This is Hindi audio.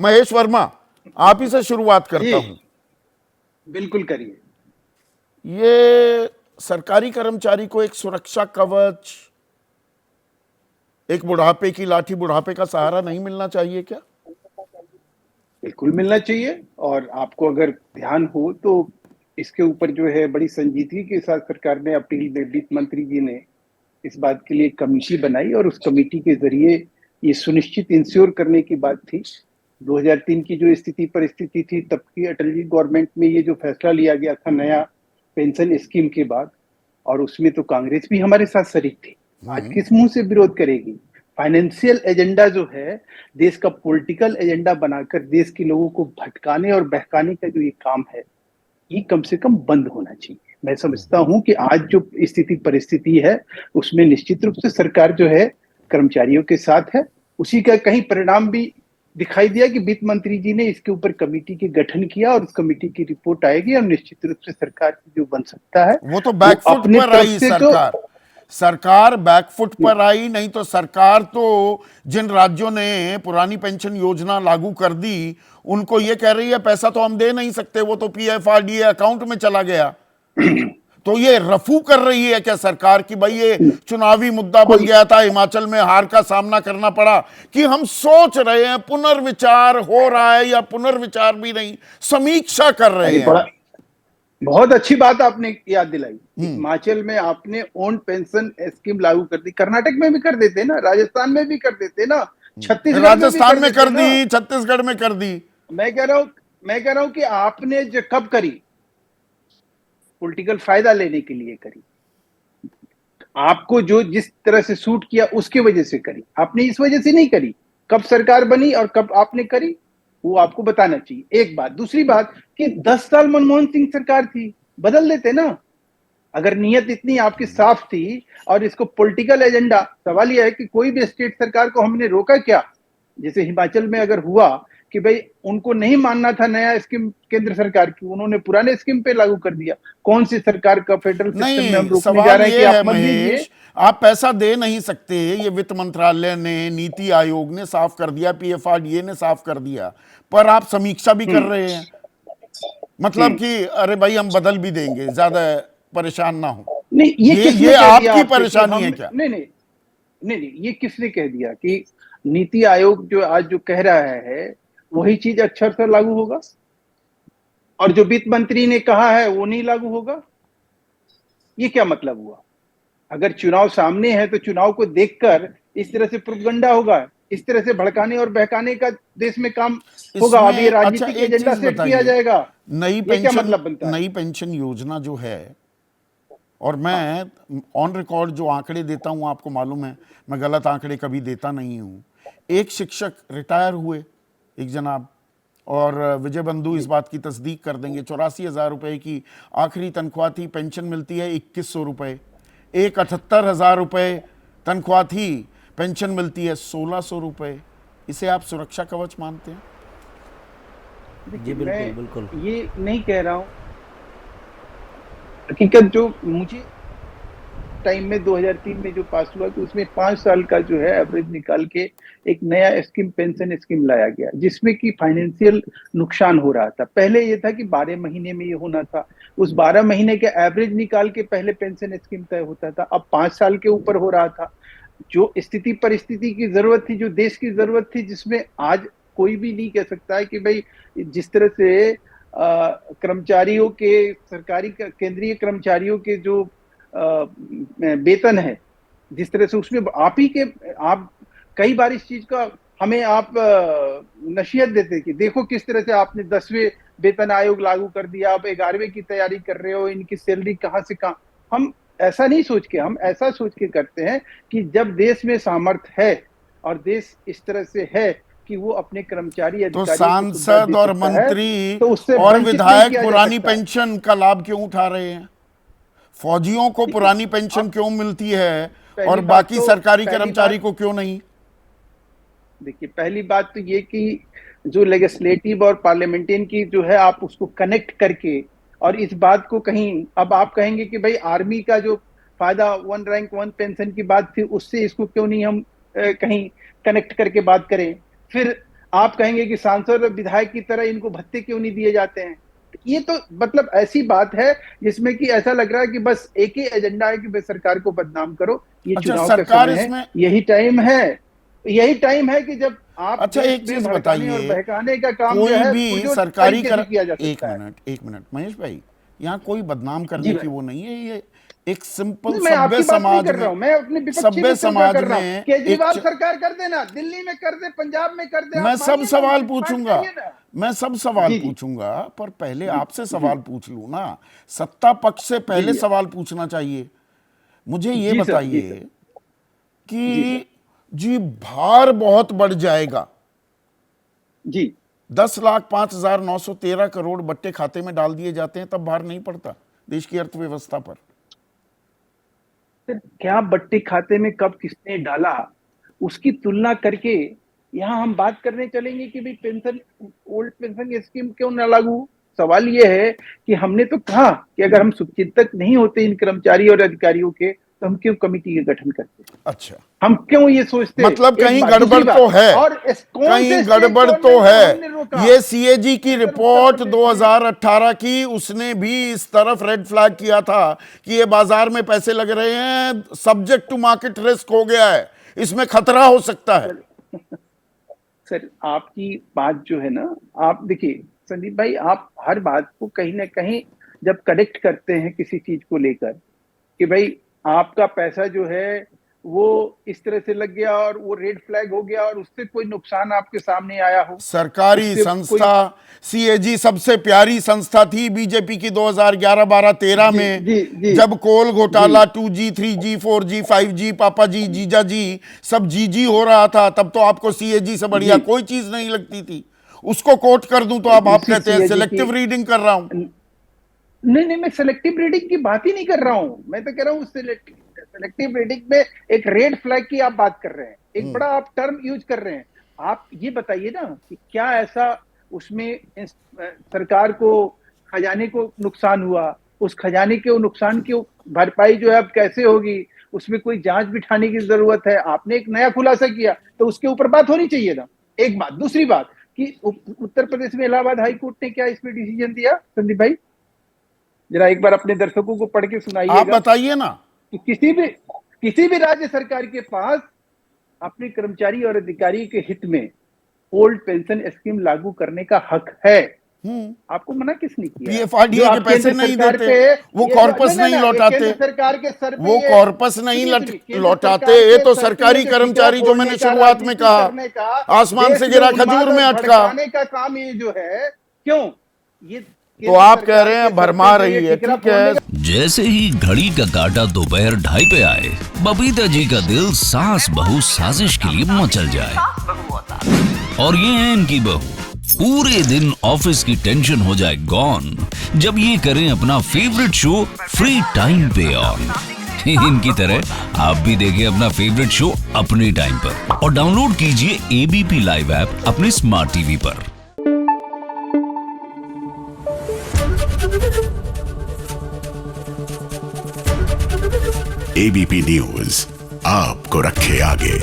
महेश वर्मा, आप ही से शुरुआत करता हूं। बिल्कुल करिए। ये सरकारी कर्मचारी को एक सुरक्षा कवच, एक बुढ़ापे की लाठी, बुढ़ापे का सहारा नहीं मिलना चाहिए क्या? बिल्कुल मिलना चाहिए। और आपको अगर ध्यान हो तो इसके ऊपर जो है बड़ी संजीदगी के साथ सरकार ने अपील में वित्त मंत्री जी ने इस बात के लिए कमेटी बनाई और उस कमेटी के जरिए ये सुनिश्चित इंश्योर करने की बात थी। 2003 की जो स्थिति परिस्थिति थी तब की अटल जी गवर्नमेंट में ये जो फैसला लिया गया था नया पेंशन स्कीम के बाद, और उसमें तो कांग्रेस भी हमारे साथ शरीक थी। आज किस मुंह से विरोध करेगी? फाइनेंशियल एजेंडा जो है देश का पॉलिटिकल एजेंडा बनाकर देश के लोगों को भटकाने और बहकाने का जो ये काम है, ये कम से कम बंद होना चाहिए। मैं समझता हूं कि आज जो स्थिति परिस्थिति है उसमें निश्चित रूप से सरकार जो है कर्मचारियों के साथ है। उसी का कहीं परिणाम भी दिखाई दिया कि वित्त मंत्री जी ने इसके ऊपर कमेटी के गठन किया और उस कमेटी की रिपोर्ट आएगी और निश्चित रूप से सरकार की जो बन सकता है वो तो वो बैकफुट अपने पर तरफ आई से तो सरकार। सरकार बैकफुट पर आई, नहीं तो सरकार तो जिन राज्यों ने पुरानी पेंशन योजना लागू कर दी उनको ये कह रही है पैसा तो हम दे नहीं सकते, वो तो पीएफआरडीए अकाउंट में चला गया। तो ये रफू कर रही है क्या सरकार की भाई ये चुनावी मुद्दा बन कोई गया था, हिमाचल में हार का सामना करना पड़ा, कि हम सोच रहे हैं, पुनर्विचार हो रहा है, या पुनर्विचार भी नहीं, समीक्षा कर रहे अरे हैं बड़ा हम। बहुत अच्छी बात आपने याद दिलाई। हिमाचल में आपने ओन पेंशन स्कीम लागू कर दी, कर्नाटक में भी कर देते ना, राजस्थान में भी कर देते ना, छत्तीसगढ़ में भी राजस्थान कर में कर देते ना। दी, छत्तीसगढ़ में कर दी। मैं कह रहा हूं कि आपने जो कब करी, पॉलिटिकल फायदा लेने के लिए करी, आपको जो जिस तरह से सूट किया उसकी वजह से करी, आपने इस वजह से नहीं करी। कब सरकार बनी और कब आपने करी वो आपको बताना चाहिए। एक बात। दूसरी बात कि 10 साल मनमोहन सिंह सरकार थी, बदल देते ना। अगर नीयत इतनी आपकी साफ थी और इसको पॉलिटिकल एजेंडा, सवाल यह है कि कोई भी स्टेट सरकार को हमने रोका क्या? जैसे हिमाचल में अगर हुआ कि भाई उनको नहीं मानना था नया स्कीम केंद्र सरकार की, उन्होंने पुराने स्कीम पे लागू कर दिया। कौन सी सरकार का फेडरल सिस्टम में हम नहीं, रोकने जा सवाल रहे हैं कि ये है आप मत दीजिए? महेश, आप पैसा दे नहीं सकते, ये वित्त मंत्रालय ने, नीति आयोग ने साफ कर दिया, पीएफआरडीए ने साफ कर दिया, पर आप समीक्षा भी कर हम्म। रहे हैं। मतलब हम्म। कि अरे भाई हम बदल भी देंगे, ज्यादा परेशान ना हो। नहीं, ये किसने ये कह दिया आपकी आपसे कि परेशानी हम, है क्या? नहीं नहीं, नहीं नहीं, ये किसने कह दिया कि नीति आयोग जो आज जो कह रहा है वही चीज अक्षर से लागू होगा और जो वित्त मंत्री ने कहा है वो नहीं लागू होगा? ये क्या मतलब हुआ? अगर चुनाव सामने है तो चुनाव को देखकर इस तरह से प्रोपगंडा होगा, इस तरह से भड़काने और बहकाने का देश में काम होगा। अब ये इसमें अच्छा राजनीतिक एक एजेंडा चीज सेट किया बताइए, जाएगा। नई ये क्या पेंशन मतलब बनता है? नई पेंशन योजना जो है, और हाँ। मैं ऑन रिकॉर्ड जो आंकड़े देता हूं आपको मालूम है, मैं गलत आंकड़े कभी देता नहीं हूं। एक शिक्षक रिटायर हुए, एक जनाब, और विजय बंधु इस जी। बात की तस्दीक कर देंगे, 84,000 रुपए की आखिरी तनख्वाह थी, पेंशन मिलती है 2100 रुपए। एक 78,000 रुपए तनख्वाह थी, पेंशन मिलती है 1600 रुपए। इसे आप सुरक्षा कवच मानते हैं? देखिए, जी मैं बिल्कुल बिल्कुल। ये नहीं कह रहा हूं। हकीकत जो मुझे टाइम में 2003 में जो पास हुआ कि उसमें 5 साल का जो है एवरेज निकाल के एक नया स्कीम, पेंशन स्कीम लाया गया जिसमें कि फाइनेंशियल नुकसान हो रहा था। पहले ये था कि 12 महीने में ये होना था, उस 12 महीने के एवरेज निकाल के पहले पेंशन स्कीम तय होता था, अब 5 साल के ऊपर हो रहा था। जो स्थिति परिस्थिति की जरूरत थी, जो देश की जरूरत थी, जिसमें आज कोई भी नहीं कह सकता है कि भाई जिस तरह से कर्मचारियों के, सरकारी केंद्रीय कर्मचारियों के जो वेतन है, जिस तरह से उसमें आप ही के, आप कई बार इस चीज का हमें आप नसीहत देते कि देखो किस तरह से आपने 10वें वेतन आयोग लागू कर दिया, आप 11वें की तैयारी कर रहे हो, इनकी सैलरी कहाँ से कहाँ। हम ऐसा नहीं सोच के, हम ऐसा सोच के करते हैं कि जब देश में सामर्थ्य है और देश इस तरह से है कि वो अपने कर्मचारी तो अधिकारियों को सुविधा सांसद दे और सकता है, मंत्री तो उससे और वंचित नहीं विधायक किया जा पुरानी सकता है। पेंशन का लाभ क्यों उठा रहे हैं? फौजियों को देखिए, पुरानी पेंशन आप क्यों मिलती है और पहली बात बाकी तो सरकारी पहली कर्मचारी बात को क्यों नहीं? देखिए, पहली बात तो ये कि जो लेजिस्लेटिव और पार्लियामेंटेरियन की जो है, आप उसको कनेक्ट करके और इस बात को कहीं, अब आप कहेंगे कि भाई आर्मी का जो फायदा वन रैंक वन पेंशन की बात थी उससे इसको क्यों नहीं हम कहीं कनेक्ट करके बात करें। फिर आप कहेंगे कि सांसद और विधायक की तरह इनको भत्ते क्यों नहीं दिए जाते हैं। ये तो मतलब ऐसी बात है जिसमें कि ऐसा लग रहा है कि बस एक ही एजेंडा है कि बस सरकार को बदनाम करो। ये अच्छा, चुनाव का सरकार समय है, इसमें यही टाइम है कि जब आप अच्छा, एक चीज भड़काने और बताइए, बहकाने का काम जो कोई है भी पुरजोर सरकारी तरीके से किया जा सकता है। एक मिनट महेश भाई, यहाँ कोई बदनाम जी करने भाई, की वो नहीं है। ये एक सिंपल नहीं मैं सभ्य आपकी बात नहीं समाज कर रहा में, हूं, मैं अपने विपक्षी सभ्य मित्रों का समाज कर रहा हूं। में एक केजरीवाल सरकार कर देना, दिल्ली में कर दे, पंजाब में कर दे, मैं आप सब मानिए ना, सवाल उससे पाठ पूछूंगा, करिए ना। मैं सब सवाल जी जी पूछूंगा, पर पहले जी आपसे जी सवाल पूछ लूं ना। सत्ता पक्ष से जी पहले जी सवाल पूछना चाहिए। मुझे ये जी सर, जी बताइए सर, जी सर, कि जी भार बहुत बढ़ जाएगा, जी 10,05,913 करोड़ बट्टे खाते में डाल दिए जाते हैं, तब भार नहीं पड़ता देश की अर्थव्यवस्था पर? सर क्या बट्टे खाते में कब किसने डाला उसकी तुलना करके यहाँ हम बात करने चलेंगे कि भाई पेंशन, ओल्ड पेंशन स्कीम क्यों ना लागू। सवाल ये है कि हमने तो कहा कि अगर हम शुभचिंतक नहीं होते इन कर्मचारी और अधिकारियों के तो हम क्यों कमेटी का गठन करते, अच्छा, हम क्यों ये सोचते। मतलब एक कहीं बात, गड़बड़ दूसरी बात, तो है, और कौन कहीं से स्टेट गड़बड़ तो गवर्नमेंट को है। हमने रोका। ये सीएजी की सर उत्तर रिपोर्ट प्रदेश में 2018 की, उसने भी इस तरफ रेड फ्लैग किया था कि ये बाजार में पैसे लग रहे हैं, सब्जेक्ट टू मार्केट रिस्क हो गया है, इसमें खतरा हो सकता है। सर आपकी बात जो है ना, आप देखिए संदीप भाई, आप हर बात को कहीं ना कहीं जब कनेक्ट करते हैं किसी चीज को लेकर कि भाई आपका पैसा जो है वो इस तरह से लग गया और वो रेड फ्लैग हो गया और उससे कोई नुकसान आपके सामने आया हो, सरकारी उससे कोई। संस्था सीएजी सबसे प्यारी संस्था थी बीजेपी की 2011-12-13 जी में, जी जी जब कोल जी घोटाला 2G 3G 4G 5G पापा जी जीजा जी सब जीजी हो रहा था, तब तो आपको सीएजी से बढ़िया जी कोई चीज नहीं लगती थी। उसको कोट कर दूं तो भाई, आप उसी कहते हैं सीएजी की। सिलेक्टिव रीडिंग कर रहा हूं। नहीं नहीं, मैं सिलेक्टिव रीडिंग की बात ही नहीं कर रहा हूं, मैं तो कह रहा हूं सिलेक्टिव रीडिंग में एक रेड फ्लैग की आप बात कर रहे हैं, एक बड़ा आप टर्म यूज कर रहे हैं। आप ये बताइए ना कि क्या ऐसा उसमें सरकार को, खजाने को नुकसान हुआ, उस खजाने के नुकसान की भरपाई जो है अब कैसे होगी, उसमें कोई जांच बिठाने की जरूरत है। आपने एक नया खुलासा किया तो उसके ऊपर बात होनी चाहिए ना, एक बात। दूसरी बात कि उत्तर प्रदेश में इलाहाबाद हाई कोर्ट ने क्या इसमें डिसीजन दिया, संदीप भाई जरा एक बार अपने दर्शकों को पढ़ के आप सुनाइएगा बताइए ना। कि किसी भी राज्य सरकार के पास अपने कर्मचारी और अधिकारी के हित में ओल्ड पेंशन स्कीम लागू करने का हक है। आपको मना किसने किया? जो पीएफआरडीए के आप पैसे केंद्र नहीं सरकार देते, पे, वो ये कॉर्पस नहीं ये लौटाते, केंद्र सरकार के सर पे वो ये, कॉर्पस नहीं सुनिए सुनिए, केंद्र लौटाते। सरकार ये के तो सर पे सरकारी जो कर्मचारी, हिसाब जो बोलने मैंने का, शुरुआत में राजनीति कहा, करने का, आसमान देश से में गिरा उन्माद खजूर और में अटका। भड़काने का काम ये जो है, क्यों ये तो आप कह रहे हैं भरमा रही है, ठीक है। जैसे ही घड़ी का काटा दोपहर 2:30 पे आए, बबीता जी का दिल सास बहू साजिश के लिए मचल जाए। और ये है इनकी बहू, पूरे दिन ऑफिस की टेंशन हो जाए गॉन जब ये करें अपना फेवरेट शो फ्री टाइम पे ऑन। इनकी तरह आप भी देखें अपना फेवरेट शो अपने टाइम पर और डाउनलोड कीजिए एबीपी लाइव ऐप अपने स्मार्ट टीवी पर। एबीपी न्यूज आपको रखे आगे।